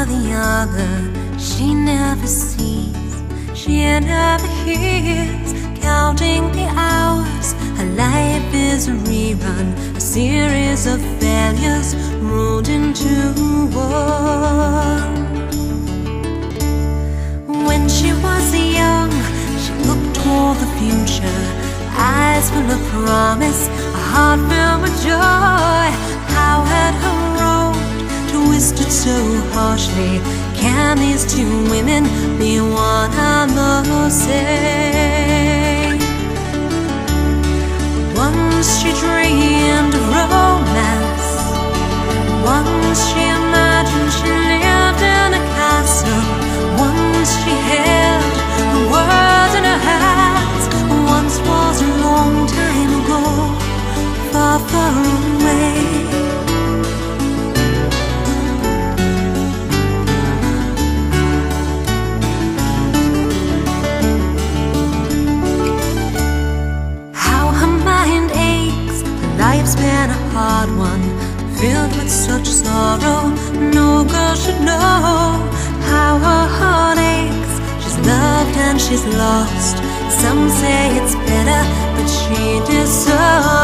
after the other, she never sees, she never hears, counting the hours. Her life is a rerun, a series of failures rolled into one. When she was young, she looked toward the future, eyes full of promise, a heart filled with joy. How had her road twisted so harshly? Can these two women be one and the same? Once she dreamed of romance, once she imagined she lived in a castle, once she held the world in her hands. Once was a long time ago, far, far away. Life's been a hard one, filled with such sorrow. No girl should know how her heart aches. She's loved and she's lost. Some say it's better, but she deserves